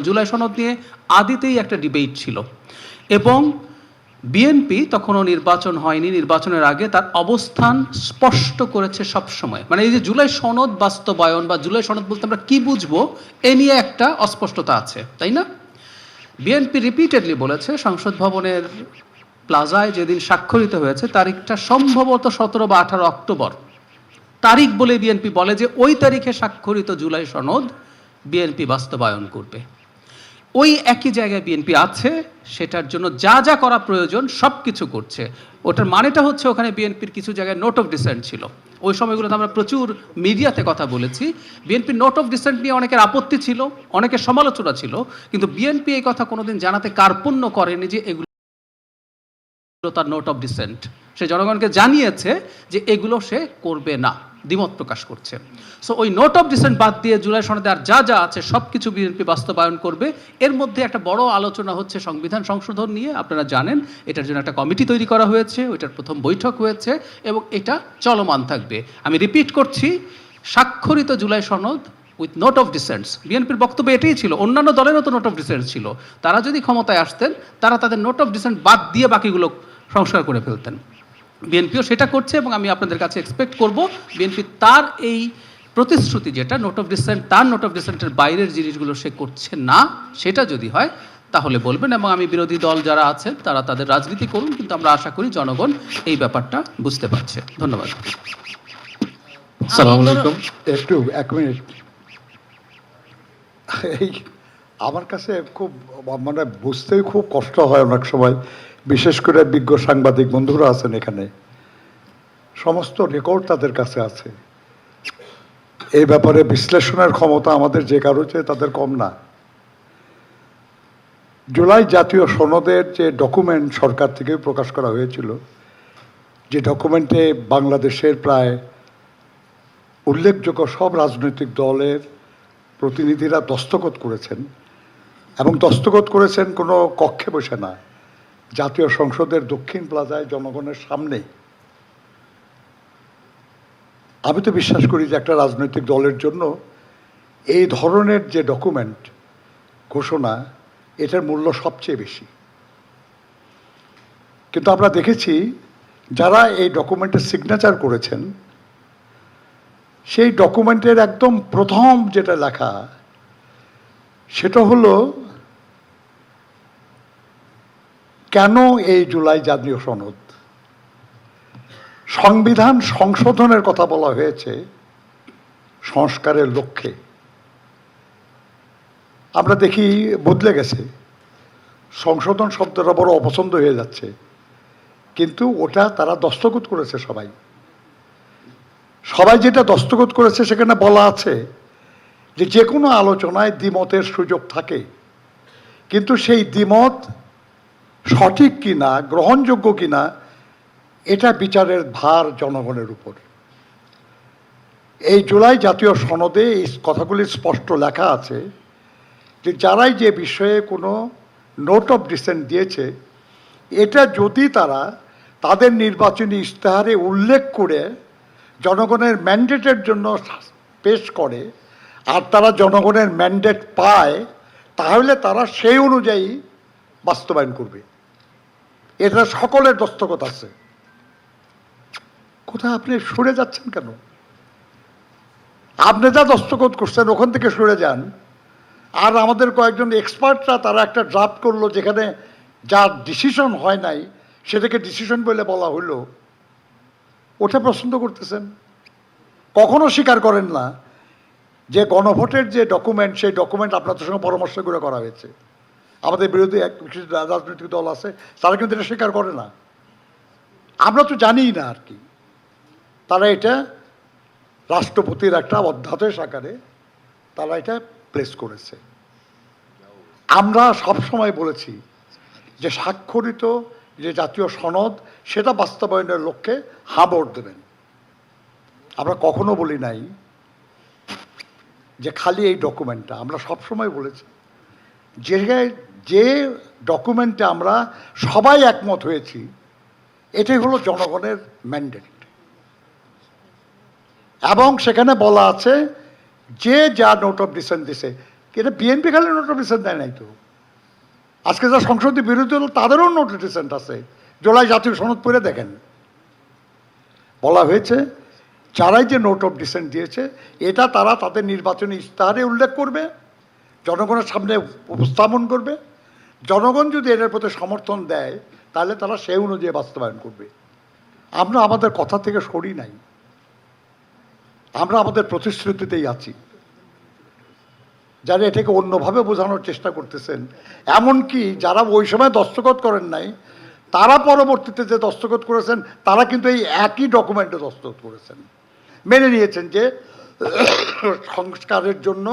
জুলাই সনদ নিয়ে আদিতেই একটা ডিবেট ছিল এবং বিএনপি তখনও নির্বাচন হয়নি, নির্বাচনের আগে তার অবস্থান স্পষ্ট করেছে সবসময়। মানে এই যে জুলাই সনদ বাস্তবায়ন বা জুলাই সনদ বলতে আমরা কি বুঝবো এ নিয়ে একটা অস্পষ্টতা আছে, তাই না? বিএনপি রিপিটেডলি বলেছে সংসদ ভবনের প্লাজায় যেদিন স্বাক্ষরিত হয়েছে তারিখটা সম্ভবত 17 বা 18 অক্টোবর তারিখ বলে বিএনপি বলে যে ওই তারিখে স্বাক্ষরিত জুলাই সনদ বিএনপি বাস্তবায়ন করবে। ওই একই জায়গায় বিএনপি আছে, সেটার জন্য যা যা করা প্রয়োজন সব কিছু করছে। ওটার মানেটা হচ্ছে ওখানে বিএনপির কিছু জায়গায় নোট অফ ডিসেন্ট ছিল। ওই সময়গুলোতে আমরা প্রচুর মিডিয়াতে কথা বলেছি। বিএনপির নোট অফ ডিসেন্ট নিয়ে অনেকের আপত্তি ছিল, অনেকের সমালোচনা ছিল, কিন্তু বিএনপি এই কথা কোনোদিন জানাতে কার্পণ্য করেনি যে এগুলো তার নোট অফ ডিসেন্ট। সে জনগণকে জানিয়েছে যে এগুলো সে করবে না, দ্বিমত প্রকাশ করছে। সো ওই নোট অফ ডিসেন্ট বাদ দিয়ে জুলাই সনদে আর যা যা আছে সব কিছু বিএনপি বাস্তবায়ন করবে। এর মধ্যে একটা বড় আলোচনা হচ্ছে সংবিধান সংশোধন নিয়ে। আপনারা জানেন এটার জন্য একটা কমিটি তৈরি করা হয়েছে, ওইটার প্রথম বৈঠক হয়েছে এবং এটা চলমান থাকবে। আমি রিপিট করছি, স্বাক্ষরিত জুলাই সনদ উইথ নোট অফ ডিসেন্টস। বিএনপির বক্তব্য এটাই ছিল, অন্যান্য দলেরও তো নোট অফ ডিসেন্টস ছিল। তারা যদি ক্ষমতায় আসতেন তারা তাদের নোট অফ ডিসেন্ট বাদ দিয়ে বাকিগুলো সংস্কার করে ফেলতেন। বিএনপিও সেটা করছে এবং আমি আপনাদের কাছে এক্সপেক্ট করব বিএনপি তার এই প্রতিশ্রুতি যেটা নোট অফ ডিসেন্ট, তার নোট অফ ডিসেন্টের বাইরের জিনিসগুলো সে করছে না, সেটা যদি হয় তাহলে বলবেন। এবং আমি বিরোধী দল যারা আছেন তারা তাদের রাজনীতি করুন, কিন্তু আমরা আশা করি জনগণ এই ব্যাপারটা বুঝতে পারছে। ধন্যবাদ। আসসালামু আলাইকুম। একটু 1 মিনিট। এই আমার কাছে খুব মানে বুঝতেই খুব কষ্ট হয় অনেক সময়, বিশেষ করে বিজ্ঞ সাংবাদিক বন্ধুরা আছেন এখানে, সমস্ত রেকর্ড তাদের কাছে আছে। এই ব্যাপারে বিশ্লেষণের ক্ষমতা আমাদের যে কারো চেয়ে তাদের কম না। জুলাই জাতীয় সনদের যে ডকুমেন্ট সরকার থেকে প্রকাশ করা হয়েছিল, যে ডকুমেন্টে বাংলাদেশের প্রায় উল্লেখযোগ্য সব রাজনৈতিক দলের প্রতিনিধিরা দস্তখত করেছেন এবং দস্তখত করেছেন কোনো কক্ষে বসে না, জাতীয় সংসদের দক্ষিণ প্লাজায় জনগণের সামনে। আমি তো বিশ্বাস করি যে একটা রাজনৈতিক দলের জন্য এই ধরনের যে ডকুমেন্ট ঘোষণা, এটার মূল্য সবচেয়ে বেশি। কিন্তু আমরা দেখেছি যারা এই ডকুমেন্টে সিগনেচার করেছেন, সেই ডকুমেন্টের একদম প্রথম যেটা লেখা সেটা হলো কেন এই জুলাই জাতীয় সনদ। সংবিধান সংশোধনের কথা বলা হয়েছে সংস্কারের লক্ষ্যে। আমরা দেখি বদলে গেছে, সংশোধন শব্দটা বড় অপছন্দ হয়ে যাচ্ছে, কিন্তু ওটা তারা দস্তখত করেছে সবাই। সবাই যেটা দস্তখত করেছে সেখানে বলা আছে যে যে কোনো আলোচনায় দ্বিমতের সুযোগ থাকে, কিন্তু সেই দ্বিমত সঠিক কিনা, গ্রহণযোগ্য কিনা, এটা বিচারের ভার জনগণের উপর। এই জুলাই জাতীয় সনদে এই কথাগুলি স্পষ্ট লেখা আছে যে যারাই যে বিষয়ে কোনো নোট অফ ডিসেন্ট দিয়েছে, এটা যদি তারা তাদের নির্বাচনী ইশতেহারে উল্লেখ করে জনগণের ম্যান্ডেটের জন্য পেশ করে আর তারা জনগণের ম্যান্ডেট পায়, তাহলে তারা সেই অনুযায়ী বাস্তবায়ন করবে। এটা সকলের দস্তখত আছে। কোথায় আপনি সরে যাচ্ছেন কেন? আপনি যা দস্তখত করছেন ওখান থেকে সরে যান। আর আমাদের কয়েকজন এক্সপার্টরা তারা একটা ড্রাফট করলো যেখানে যার ডিসিশন হয় নাই সেটাকে ডিসিশন বলে বলা হলো, ওটা পছন্দ করতেছেন। কখনো স্বীকার করেন না যে গণভোটের যে ডকুমেন্ট, সেই ডকুমেন্ট আপনাদের সঙ্গে পরামর্শ করে করা হয়েছে। আমাদের বিরোধী এক রাজনৈতিক দল আছে, তারা কিন্তু এটা স্বীকার করে না। আমরা তো জানিই না আর কি। তারা এটা রাষ্ট্রপতির একটা অধ্যাদেশ আকারে তারা এটা প্লেস করেছে। আমরা সবসময় বলেছি যে স্বাক্ষরিত যে জাতীয় সনদ, সেটা বাস্তবায়নের লক্ষ্যে হাবড় দেবেন। আমরা কখনো বলি নাই যে খালি এই ডকুমেন্টটা। আমরা সবসময় বলেছি যে ডকুমেন্টে আমরা সবাই একমত হয়েছি, এটাই হলো জনগণের ম্যান্ডেট। এবং সেখানে বলা আছে যে যা নোট অফ ডিসেন্ট দিছে এটা বিএনপি খালি নোট অফ ডিসেন্ট দেয় নাই তো, আজকে যা সংসদীয় বিরোধী দল তাদেরও নোট অফ ডিসেন্ট আছে। জুলাই জাতীয় সনদ পড়ে দেখেন, বলা হয়েছে যারাই যে নোট অফ ডিসেন্ট দিয়েছে এটা তারা তাদের নির্বাচনী ইশতেহারে উল্লেখ করবে, জনগণের সামনে উপস্থাপন করবে। জনগণ যদি এটার প্রতি সমর্থন দেয় তাহলে তারা সেই অনুযায়ী বাস্তবায়ন করবে। আমরা আমাদের কথা থেকে সরি নাই, আমরা আমাদের প্রতিশ্রুতিতেই আছি। যারা এটাকে অন্যভাবে বোঝানোর চেষ্টা করতেছেন, এমনকি যারা ওই সময় দস্তখত করেন নাই তারা পরবর্তীতে যে দস্তখত করেছেন তারা কিন্তু এই একই ডকুমেন্টে দস্তখত করেছেন, মেনে নিয়েছেন যে সংস্কারের জন্য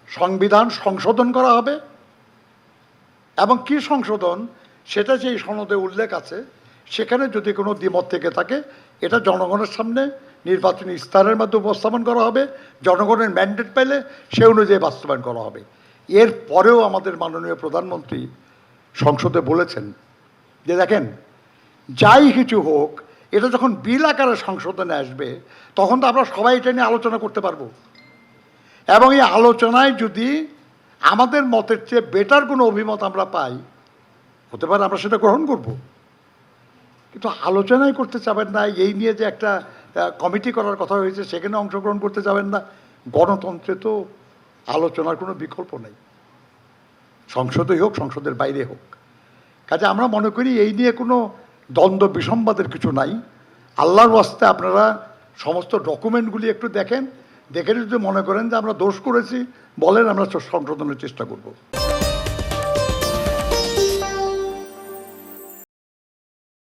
সংবিধান সংশোধন করা হবে। এবং কি সংশোধন সেটা যে সনদে উল্লেখ আছে, সেখানে যদি কোনো দ্বিমত থেকে থাকে এটা জনগণের সামনে নির্বাচনী ইশতেহারের মাধ্যমে উপস্থাপন করা হবে, জনগণের ম্যান্ডেট পেলে সে অনুযায়ী বাস্তবায়ন করা হবে। এর পরেও আমাদের মাননীয় প্রধানমন্ত্রী সংসদে বলেছেন যে দেখেন যাই কিছু হোক এটা যখন বিল আকারে সংশোধনে আসবে তখন তো আমরা সবাই এটা নিয়ে আলোচনা করতে পারবো, এবং এই আলোচনায় যদি আমাদের মতের চেয়ে বেটার কোনো অভিমত আমরা পাই, হতে পারে আমরা সেটা গ্রহণ করব। কিন্তু আলোচনাই করতে চাবেন না, এই নিয়ে যে একটা কমিটি করার কথা হয়েছে সেখানে অংশগ্রহণ করতে যাবেন না। গণতন্ত্রে তো আলোচনার কোনো বিকল্প নেই, সংসদেই হোক সংসদের বাইরে হোক। কাজে আমরা মনে করি এই নিয়ে কোনো দ্বন্দ্ব বিসম্বাদের কিছু নাই। আল্লাহর ওয়াস্তে আপনারা সমস্ত ডকুমেন্টগুলি একটু দেখেন, দেখে যদি মনে করেন যে আমরা দোষ করেছি বলেন, আমরা সংশোধনের চেষ্টা করব।